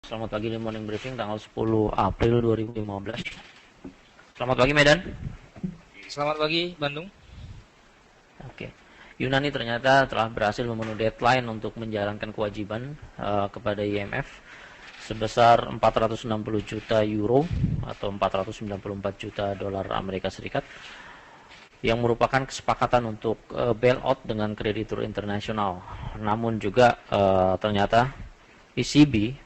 Selamat pagi di Morning Briefing tanggal 10 April 2015. Selamat pagi Medan. Selamat pagi, Bandung. Oke. Yunani ternyata telah berhasil memenuhi deadline untuk menjalankan kewajiban kepada IMF sebesar 460 juta euro atau 494 juta dolar Amerika Serikat yang merupakan kesepakatan untuk bailout dengan kreditur internasional. Namun juga ternyata ECB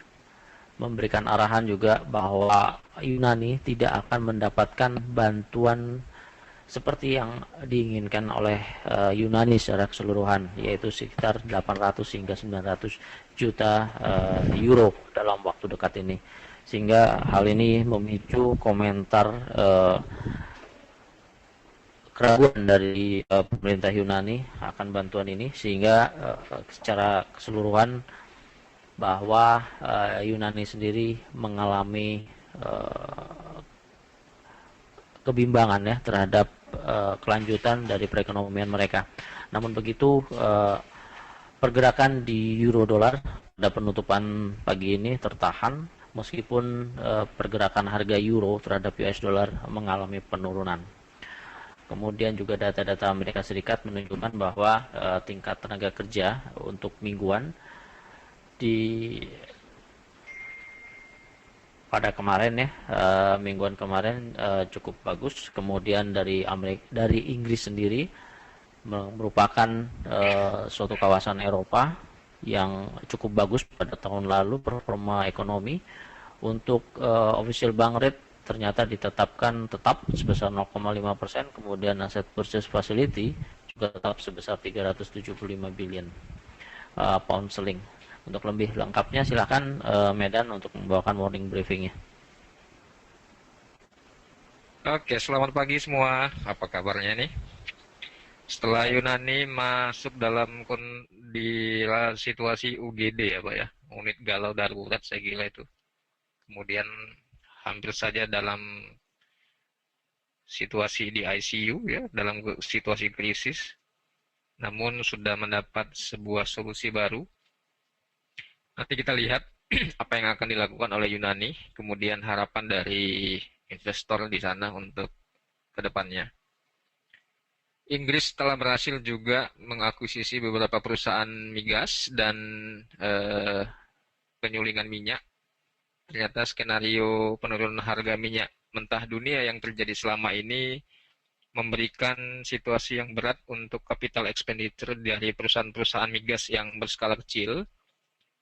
memberikan arahan juga bahwa Yunani tidak akan mendapatkan bantuan seperti yang diinginkan oleh Yunani secara keseluruhan, yaitu sekitar 800 hingga 900 juta euro dalam waktu dekat ini. Sehingga hal ini memicu komentar keraguan dari pemerintah Yunani akan bantuan ini, sehingga secara keseluruhan bahwa Yunani sendiri mengalami kebimbangan ya terhadap kelanjutan dari perekonomian mereka. Namun begitu pergerakan di euro dolar pada penutupan pagi ini tertahan meskipun pergerakan harga euro terhadap US dollar mengalami penurunan. Kemudian juga data-data Amerika Serikat menunjukkan bahwa tingkat tenaga kerja untuk mingguan di pada kemarin ya mingguan kemarin cukup bagus. Kemudian dari Inggris sendiri merupakan suatu kawasan Eropa yang cukup bagus pada tahun lalu performa ekonomi. Untuk official bank rate ternyata ditetapkan tetap sebesar 0,5%, kemudian aset purchase facility juga tetap sebesar 375 billion pound sterling. Untuk lebih lengkapnya silakan Medan untuk membawakan morning briefingnya. Oke, selamat pagi semua. Apa kabarnya nih? Setelah Yunani masuk dalam di situasi UGD ya, Pak ya, unit galau darurat saya kira itu. Kemudian hampir saja dalam situasi di ICU ya, dalam situasi krisis. Namun sudah mendapat sebuah solusi baru. Nanti kita lihat apa yang akan dilakukan oleh Yunani, kemudian harapan dari investor di sana untuk kedepannya. Inggris telah berhasil juga mengakuisisi beberapa perusahaan migas dan penyulingan minyak. Ternyata skenario penurunan harga minyak mentah dunia yang terjadi selama ini memberikan situasi yang berat untuk capital expenditure dari perusahaan-perusahaan migas yang berskala kecil.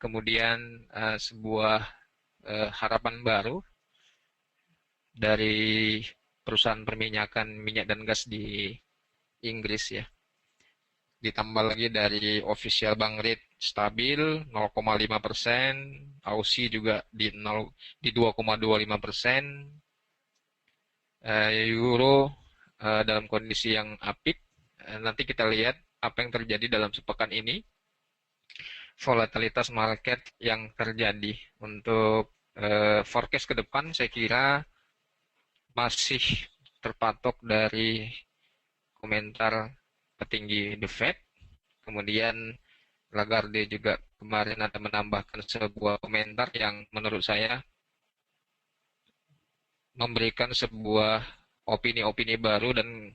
Kemudian sebuah harapan baru dari perusahaan perminyakan minyak dan gas di Inggris ya. Ditambah lagi dari official bank rate stabil 0,5%, Aussie juga di 2,25%, euro dalam kondisi yang apik. Nanti kita lihat apa yang terjadi dalam sepekan ini, volatilitas market yang terjadi. Untuk forecast ke depan saya kira masih terpatok dari komentar petinggi The Fed. Kemudian Lagarde juga kemarin ada menambahkan sebuah komentar yang menurut saya memberikan sebuah opini-opini baru dan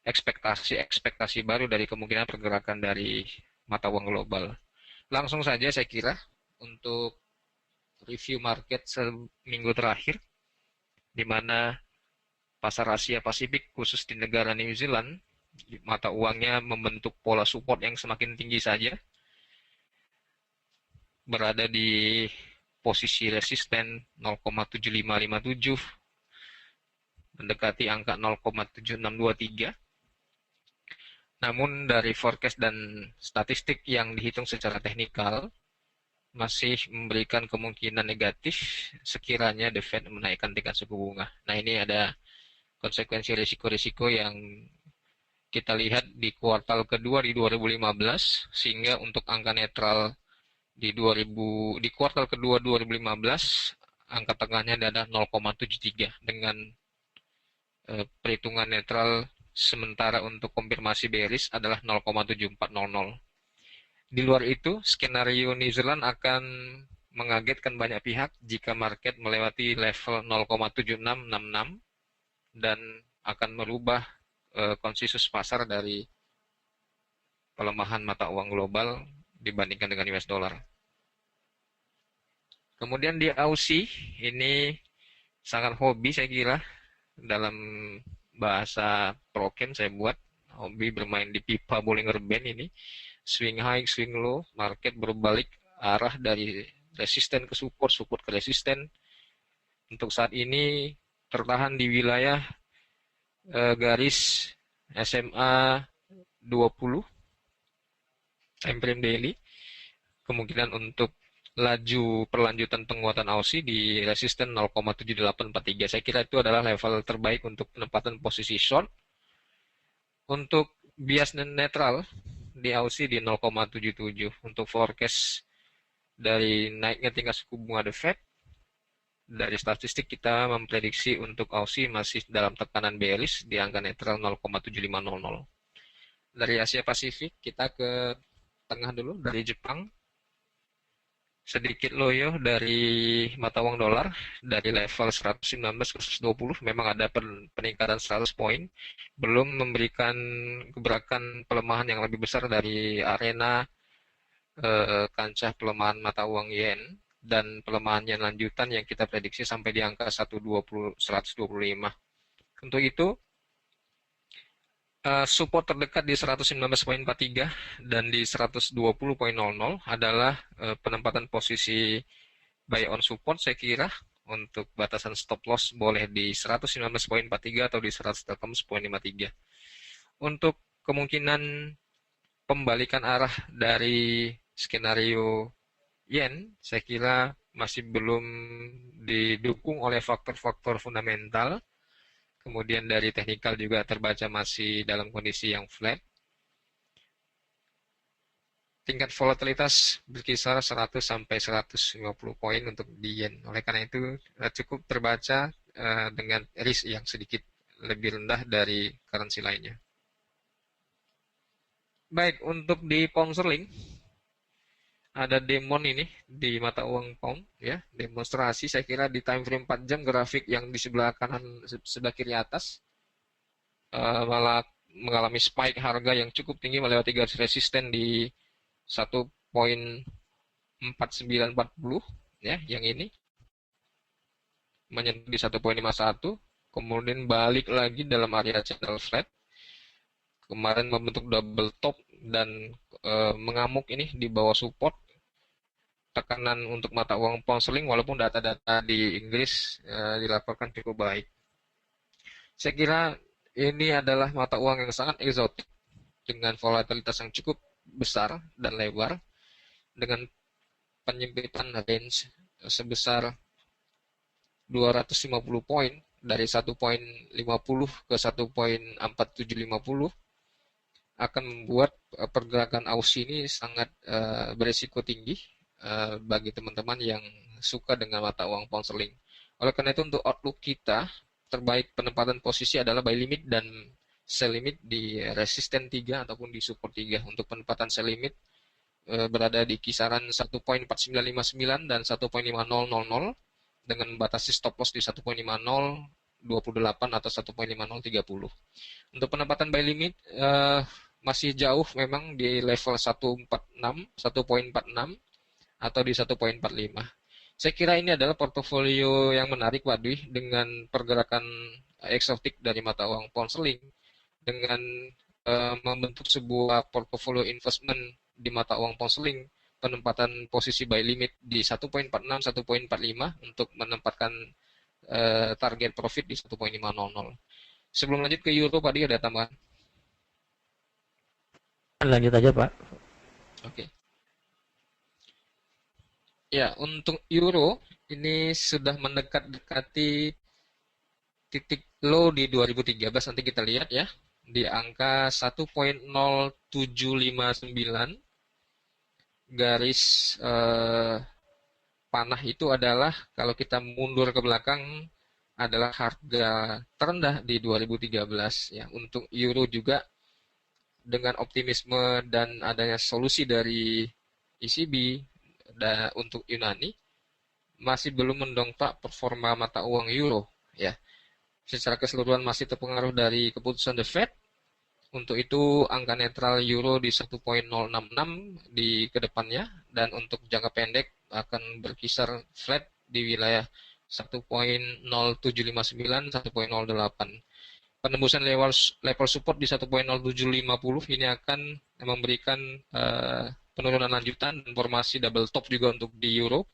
ekspektasi-ekspektasi baru dari kemungkinan pergerakan dari mata uang global. Langsung saja saya kira untuk review market seminggu terakhir, di mana pasar Asia Pasifik khusus di negara New Zealand mata uangnya membentuk pola support yang semakin tinggi saja, berada di posisi resisten 0,7557 mendekati angka 0,7623. Namun dari forecast dan statistik yang dihitung secara teknikal masih memberikan kemungkinan negatif sekiranya The Fed menaikkan tingkat suku bunga. Nah, ini ada konsekuensi risiko-risiko yang kita lihat di kuartal kedua di 2015, sehingga untuk angka netral di kuartal kedua 2015 angka tengahnya adalah 0,73 dengan perhitungan netral, sementara untuk konfirmasi bearish adalah 0,7400. Di luar itu, skenario New Zealand akan mengagetkan banyak pihak jika market melewati level 0,7666 dan akan merubah konsensus pasar dari pelemahan mata uang global dibandingkan dengan US dollar. Kemudian di Aussie ini sangat hobi saya kira, dalam bahasa prokem saya buat hobi bermain di pipa Bollinger Band ini, swing high, swing low, market berbalik arah dari resisten ke support, support ke resisten. Untuk saat ini tertahan di wilayah garis SMA 20 time frame daily. Kemungkinan untuk laju perlanjutan penguatan Aussie di resisten 0,7843. Saya kira itu adalah level terbaik untuk penempatan posisi short. Untuk bias netral di Aussie di 0,77. Untuk forecast dari naiknya tingkat suku bunga The Fed, dari statistik kita memprediksi untuk Aussie masih dalam tekanan bearish di angka netral 0,7500. Dari Asia Pasifik kita ke tengah dulu, dari Jepang. Sedikit loyo dari mata uang dolar dari level 119 ke 120, memang ada peningkatan 100 poin, belum memberikan gebrakan pelemahan yang lebih besar dari arena kancah pelemahan mata uang yen dan pelemahannya lanjutan yang kita prediksi sampai di angka 125. Untuk itu support terdekat di 119,43 dan di 120,00 adalah penempatan posisi buy on support saya kira. Untuk batasan stop loss boleh di 119,43 atau di 118,53. Untuk kemungkinan pembalikan arah dari skenario yen saya kira masih belum didukung oleh faktor-faktor fundamental. Kemudian dari teknikal juga terbaca masih dalam kondisi yang flat. Tingkat volatilitas berkisar 100 sampai 150 poin untuk di yen. Oleh karena itu cukup terbaca dengan risk yang sedikit lebih rendah dari currency lainnya. Baik, untuk di pound sterling ada demon ini di mata uang pound ya, demonstrasi saya kira di time frame 4 jam grafik yang di sebelah kanan sebelah kiri atas malah mengalami spike harga yang cukup tinggi melewati garis resisten di 1.4940 ya, yang ini menyentuh di 1.51, kemudian balik lagi dalam area channel flat, kemarin membentuk double top dan mengamuk ini di bawah support. Tekanan untuk mata uang pound sterling walaupun data-data di Inggris dilaporkan cukup baik. Saya kira ini adalah mata uang yang sangat eksotik dengan volatilitas yang cukup besar dan lebar, dengan penyempitan range sebesar 250 poin dari 1.50 ke 1.4750 akan membuat pergerakan Aussie ini sangat beresiko tinggi bagi teman-teman yang suka dengan mata uang pound sterling. Oleh karena itu untuk outlook kita terbaik penempatan posisi adalah buy limit dan sell limit di resisten 3 ataupun di support 3. Untuk penempatan sell limit berada di kisaran 1.4959 dan 1.5000 dengan membatasi stop loss di 1.5028 atau 1.5030. Untuk penempatan buy limit masih jauh memang di level 1.46 atau di 1.45. Saya kira ini adalah portofolio yang menarik Pak Dwi dengan pergerakan eksotik dari mata uang pound sterling dengan membentuk sebuah portofolio investment di mata uang pound sterling, penempatan posisi buy limit di 1.46 1.45 untuk menempatkan target profit di 1.500. Sebelum lanjut ke euro Pak Dwi ada tambahan? Lanjut aja Pak. Oke. Ya, untuk euro ini sudah mendekati titik low di 2013, nanti kita lihat ya, di angka 1.0759. Garis panah itu adalah kalau kita mundur ke belakang adalah harga terendah di 2013 ya. Untuk euro juga dengan optimisme dan adanya solusi dari ECB untuk Yunani, masih belum mendongkrak performa mata uang euro ya. Secara keseluruhan masih terpengaruh dari keputusan The Fed. Untuk itu angka netral euro di 1.066 di kedepannya, dan untuk jangka pendek akan berkisar flat di wilayah 1.0759 1.08. Penembusan level support di 1.0750 ini akan memberikan penurunan lanjutan dan formasi double top juga untuk di euro.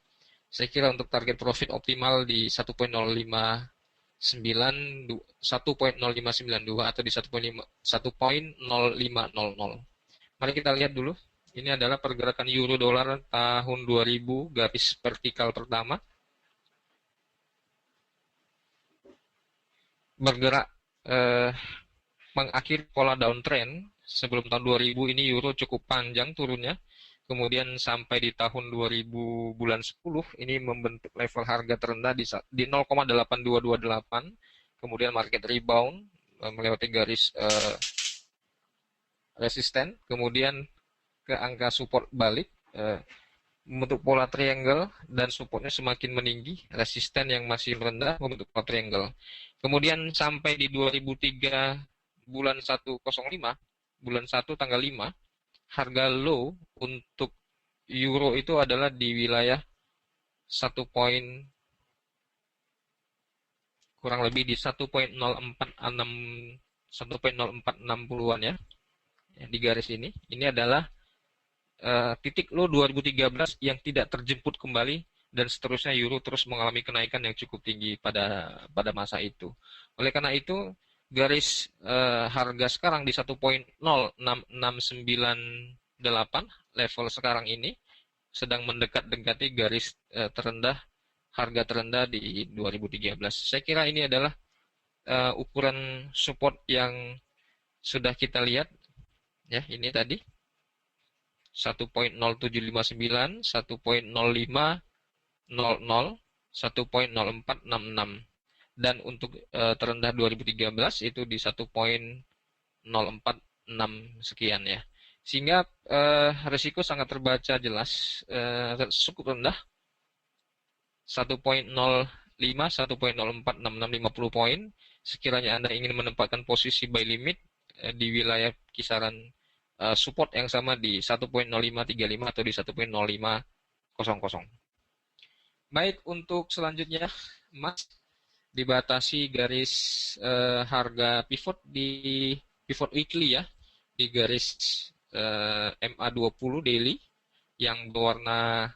Saya kira untuk target profit optimal di 1.0592 atau di 1.0500. Mari kita lihat dulu. Ini adalah pergerakan euro dolar tahun 2000 garis vertikal pertama. Bergerak mengakhiri pola downtrend. Sebelum tahun 2000 ini euro cukup panjang turunnya. Kemudian sampai di tahun 2000 bulan 10 ini membentuk level harga terendah di 0,8228. Kemudian market rebound melewati garis resisten, kemudian ke angka support balik, membentuk pola triangle dan supportnya semakin meninggi, resisten yang masih rendah membentuk pola triangle. Kemudian sampai di 2003 bulan 105, bulan 1 tanggal 5, harga low untuk euro itu adalah di wilayah 1 poin, kurang lebih di 1.0460-an ya, di garis ini. Ini adalah titik low 2013 yang tidak terjemput kembali, dan seterusnya euro terus mengalami kenaikan yang cukup tinggi pada masa itu. Oleh karena itu garis harga sekarang di 1.066698 level sekarang ini sedang mendekat-dekati garis terendah, harga terendah di 2013. Saya kira ini adalah ukuran support yang sudah kita lihat ya, ini tadi 1.0759, 1.0500, 1.0466, dan untuk terendah 2013 itu di 1.046 sekian ya. Sehingga risiko sangat terbaca jelas, cukup rendah, 1.05, 1.0466, 50 poin. Sekiranya Anda ingin menempatkan posisi buy limit di wilayah kisaran support yang sama di 1.0535 atau di 1.0500. Baik, untuk selanjutnya emas dibatasi garis harga pivot di pivot weekly ya, di garis MA20 daily yang berwarna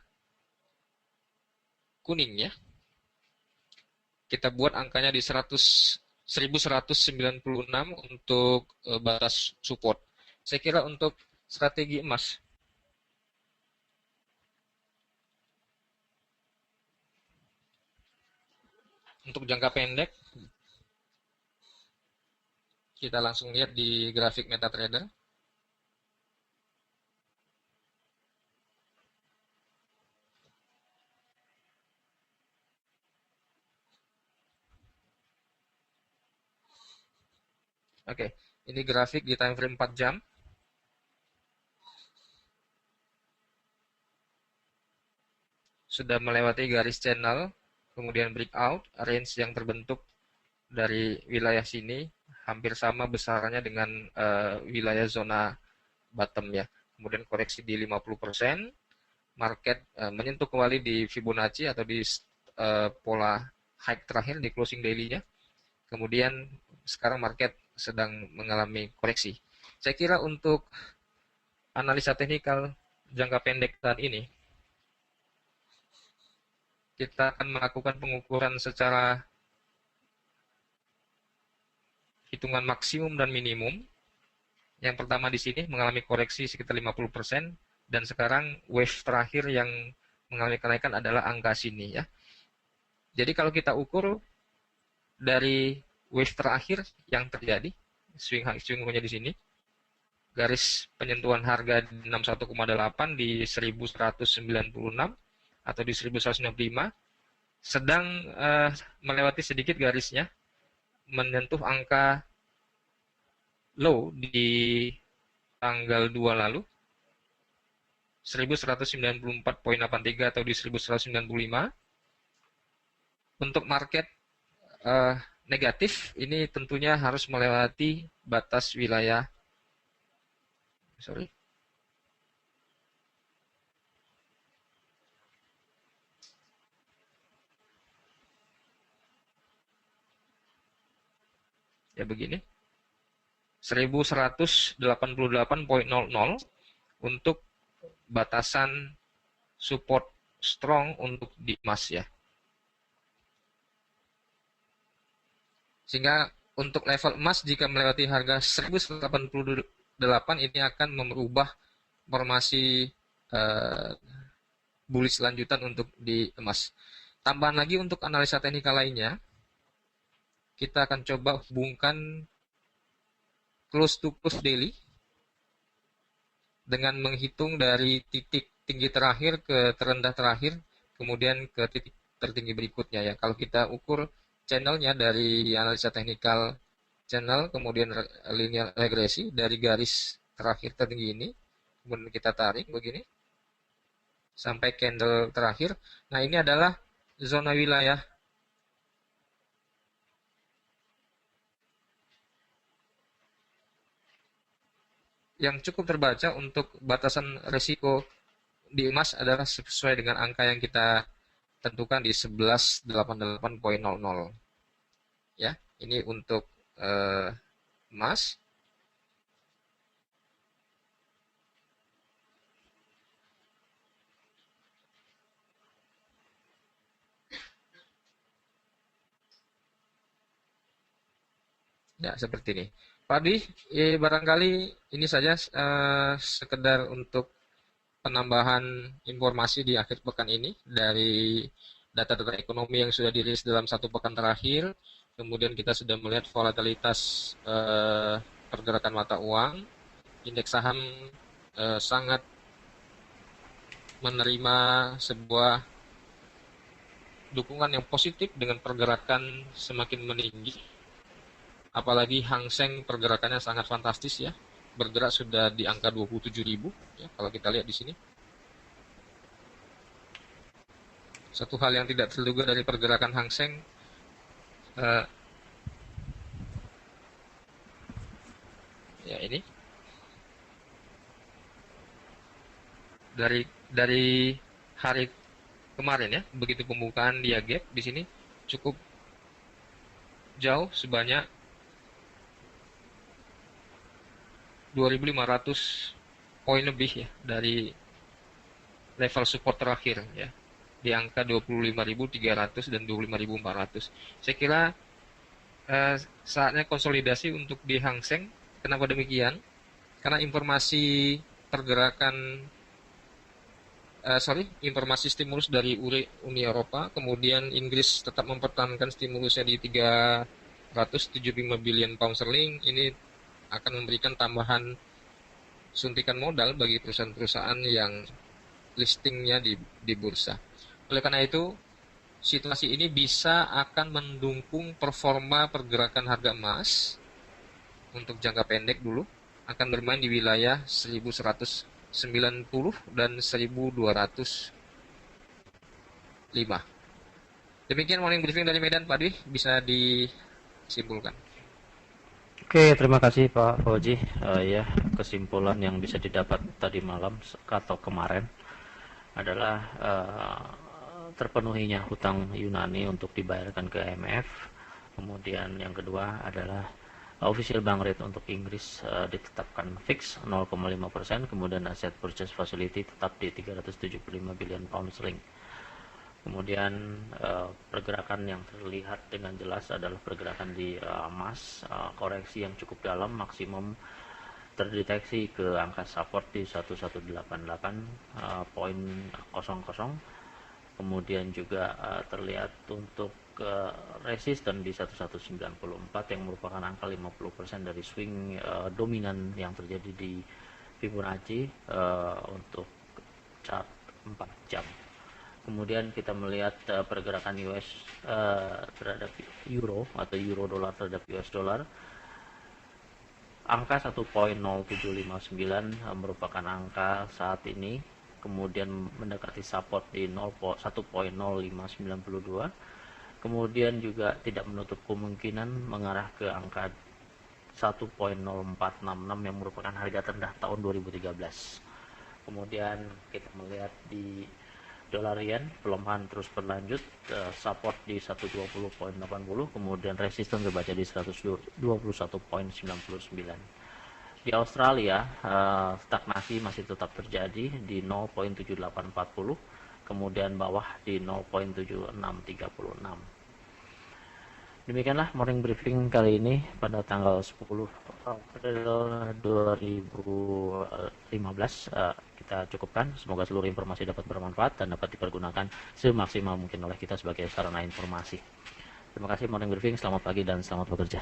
kuning ya. Kita buat angkanya di 1196 untuk batas support. Saya kira untuk strategi emas, untuk jangka pendek, kita langsung lihat di grafik MetaTrader. Oke, ini grafik di time frame 4 jam. Sudah melewati garis channel, kemudian breakout, range yang terbentuk dari wilayah sini hampir sama besarnya dengan wilayah zona bottom ya. Kemudian koreksi di 50%, market menyentuh kembali di Fibonacci atau di pola high terakhir di closing daily-nya. Kemudian sekarang market sedang mengalami koreksi. Saya kira untuk analisa teknikal jangka pendek saat ini, kita akan melakukan pengukuran secara hitungan maksimum dan minimum. Yang pertama di sini mengalami koreksi sekitar 50%, dan sekarang wave terakhir yang mengalami kenaikan adalah angka sini ya. Jadi kalau kita ukur dari wave terakhir yang terjadi, swing punya di sini, garis penyentuhan harga 61,8 di 1196 atau di 1195, sedang melewati sedikit garisnya, menyentuh angka low di tanggal 2 lalu, 1194,83 atau di 1195. Untuk market eh, negatif ini tentunya harus melewati batas wilayah, sorry, ya begini, 1188,00 untuk batasan support strong untuk di emas ya. Sehingga untuk level emas jika melewati harga 1188 ini akan merubah formasi eh, bullish lanjutan untuk di emas. Tambahan lagi untuk analisa teknikal lainnya, kita akan coba hubungkan close to close daily dengan menghitung dari titik tinggi terakhir ke terendah terakhir, kemudian ke titik tertinggi berikutnya ya. Kalau kita ukur channelnya dari analisa teknikal channel, kemudian linear regresi dari garis terakhir tertinggi ini, kemudian kita tarik begini sampai candle terakhir. Nah, ini adalah zona wilayah yang cukup terbaca untuk batasan resiko di emas adalah sesuai dengan angka yang kita tentukan di 1188,00 ya. Ini untuk emas. Ya, seperti ini. Pak Adi, barangkali ini saja sekedar untuk penambahan informasi di akhir pekan ini dari data-data ekonomi yang sudah dirilis dalam satu pekan terakhir. Kemudian kita sudah melihat volatilitas pergerakan mata uang, indeks saham sangat menerima sebuah dukungan yang positif dengan pergerakan semakin meninggi. Apalagi Hang Seng pergerakannya sangat fantastis ya, bergerak sudah di angka 27.000 ya kalau kita lihat di sini. Satu hal yang tidak terduga dari pergerakan Hang Seng, ya ini dari hari kemarin ya, begitu pembukaan dia gap di sini cukup jauh sebanyak 2.500 poin lebih ya dari level support terakhir ya di angka 25.300 dan 25.400. Saya kira saatnya konsolidasi untuk di Hang Seng. Kenapa demikian? Karena informasi pergerakan informasi stimulus dari Uni Eropa, kemudian Inggris tetap mempertahankan stimulusnya di 375 billion pound sterling, ini akan memberikan tambahan suntikan modal bagi perusahaan-perusahaan yang listingnya di bursa. Oleh karena itu, situasi ini bisa akan mendukung performa pergerakan harga emas untuk jangka pendek dulu, akan bermain di wilayah 1190 dan 1205. Demikian morning briefing dari Medan, Pak Dwi, bisa disimpulkan. Oke, terima kasih Pak Fauji. Ya, kesimpulan yang bisa didapat tadi malam atau kemarin adalah terpenuhinya hutang Yunani untuk dibayarkan ke IMF. Kemudian yang kedua adalah official bank rate untuk Inggris ditetapkan fix 0,5%, kemudian asset purchase facility tetap di 375 billion pound sterling. Kemudian pergerakan yang terlihat dengan jelas adalah pergerakan di emas, koreksi yang cukup dalam, maksimum terdeteksi ke angka support di 1188.00. Kemudian juga terlihat untuk resisten di 1194 yang merupakan angka 50% dari swing dominan yang terjadi di Fibonacci untuk chart 4 jam. Kemudian kita melihat pergerakan US terhadap euro atau euro dolar terhadap US dollar. Angka 1.0759 merupakan angka saat ini, kemudian mendekati support di 1.0592 Kemudian juga tidak menutup kemungkinan mengarah ke angka 1.0466 yang merupakan harga terendah tahun 2013. Kemudian kita melihat di dolar yen, pelemahan terus berlanjut, support di 120.80, kemudian resisten terbaca di 121.99. Di Australia, stagnasi masih tetap terjadi di 0.7840, kemudian bawah di 0.7636. Demikianlah morning briefing kali ini pada tanggal 10 April 2015. Kita cukupkan. Semoga seluruh informasi dapat bermanfaat dan dapat dipergunakan semaksimal mungkin oleh kita sebagai sarana informasi. Terima kasih morning briefing. Selamat pagi dan selamat bekerja.